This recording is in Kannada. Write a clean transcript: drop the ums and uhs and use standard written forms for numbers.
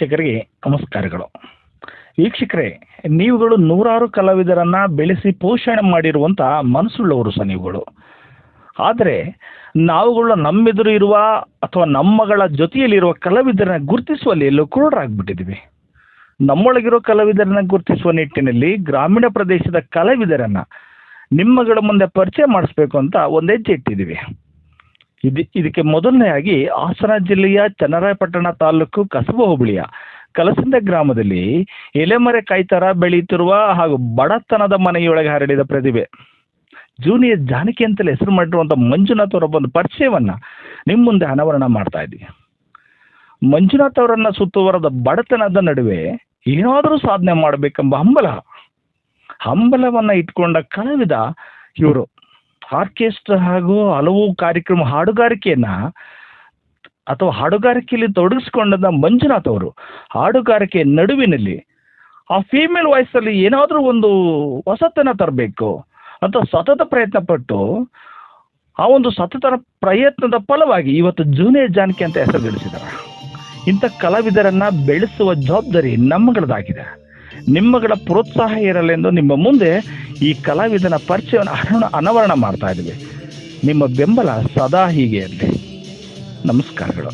ವೀಕ್ಷಕರಿಗೆ ನಮಸ್ಕಾರಗಳು. ವೀಕ್ಷಕರೇ, ನೀವುಗಳು ನೂರಾರು ಕಲಾವಿದರನ್ನ ಬೆಳೆಸಿ ಪೋಷಣೆ ಮಾಡಿರುವಂಥ ಮನಸ್ಸುಳ್ಳವರು ಸಹ ನೀವುಗಳು. ಆದರೆ ನಾವುಗಳು ನಮ್ಮೆದುರು ಇರುವ ಅಥವಾ ನಮ್ಮಗಳ ಜೊತೆಯಲ್ಲಿರುವ ಕಲಾವಿದರನ್ನ ಗುರುತಿಸುವಲ್ಲಿ ಎಲ್ಲೋ ಕುರುಡರಾಗ್ಬಿಟ್ಟಿದ್ದೀವಿ. ನಮ್ಮೊಳಗಿರೋ ಕಲಾವಿದರನ್ನ ಗುರುತಿಸುವ ನಿಟ್ಟಿನಲ್ಲಿ ಗ್ರಾಮೀಣ ಪ್ರದೇಶದ ಕಲಾವಿದರನ್ನ ನಿಮ್ಮಗಳ ಮುಂದೆ ಪರಿಚಯ ಮಾಡಿಸ್ಬೇಕು ಅಂತ ಒಂದು ಹೆಜ್ಜೆ ಇಟ್ಟಿದ್ದೀವಿ. ಇದಕ್ಕೆ ಮೊದಲನೆಯಾಗಿ ಹಾಸನ ಜಿಲ್ಲೆಯ ಚನ್ನರಾಯಪಟ್ಟಣ ತಾಲೂಕು ಕಸಬಾ ಹೋಬಳಿಯ ಕಲಸಂದೆ ಗ್ರಾಮದಲ್ಲಿ ಎಲೆಮರೆ ಕಾಯ್ತರ ಬೆಳೆಯುತ್ತಿರುವ ಹಾಗೂ ಬಡತನದ ಮನೆಯೊಳಗೆ ಹರಡಿದ ಪ್ರತಿಭೆ ಜೂನಿಯರ್ ಜಾನಕಿ ಅಂತಲೇ ಹೆಸರು ಮಾಡಿರುವಂಥ ಮಂಜುನಾಥ್ ಅವರ ಒಂದು ಪರಿಚಯವನ್ನ ನಿಮ್ಮ ಮುಂದೆ ಅನಾವರಣ ಮಾಡ್ತಾ ಇದ್ದೀವಿ. ಮಂಜುನಾಥ್ ಅವರನ್ನ ಸುತ್ತುವರೆದ ಬಡತನದ ನಡುವೆ ಏನಾದರೂ ಸಾಧನೆ ಮಾಡಬೇಕೆಂಬ ಹಂಬಲವನ್ನು ಇಟ್ಕೊಂಡ ಕಲಾವಿದ ಇವರು. ಆರ್ಕೆಸ್ಟ್ರಾ ಹಾಗೂ ಹಲವು ಕಾರ್ಯಕ್ರಮ ಹಾಡುಗಾರಿಕೆಯಲ್ಲಿ ತೊಡಗಿಸ್ಕೊಂಡ ಮಂಜುನಾಥ್ ಅವರು ಹಾಡುಗಾರಿಕೆ ನಡುವಿನಲ್ಲಿ ಆ ಫೀಮೇಲ್ ವಾಯ್ಸಲ್ಲಿ ಏನಾದರೂ ಒಂದು ಹೊಸತನ ತರಬೇಕು ಅಂತ ಸತತ ಪ್ರಯತ್ನ ಪಟ್ಟು ಆ ಒಂದು ಸತತ ಪ್ರಯತ್ನದ ಫಲವಾಗಿ ಇವತ್ತು ಜೂನಿಯರ್ ಜಾನಕಿ ಅಂತ ಹೆಸರು ಗಳಿಸಿದ್ದಾರೆ. ಇಂಥ ಕಲಾವಿದರನ್ನ ಬೆಳೆಸುವ ಜವಾಬ್ದಾರಿ ನಮ್ಮಗಳದಾಗಿದೆ. ನಿಮ್ಮಗಳ ಪ್ರೋತ್ಸಾಹ ಇರಲೆಂದು ನಿಮ್ಮ ಮುಂದೆ ಈ ಕಲಾವಿದನ ಪರಿಚಯವನ್ನು ಅನಾವರಣ ಮಾಡ್ತಾ ಇದ್ದೀವಿ. ನಿಮ್ಮ ಬೆಂಬಲ ಸದಾ ಹೀಗೆ ಇರಲಿ. ನಮಸ್ಕಾರಗಳು.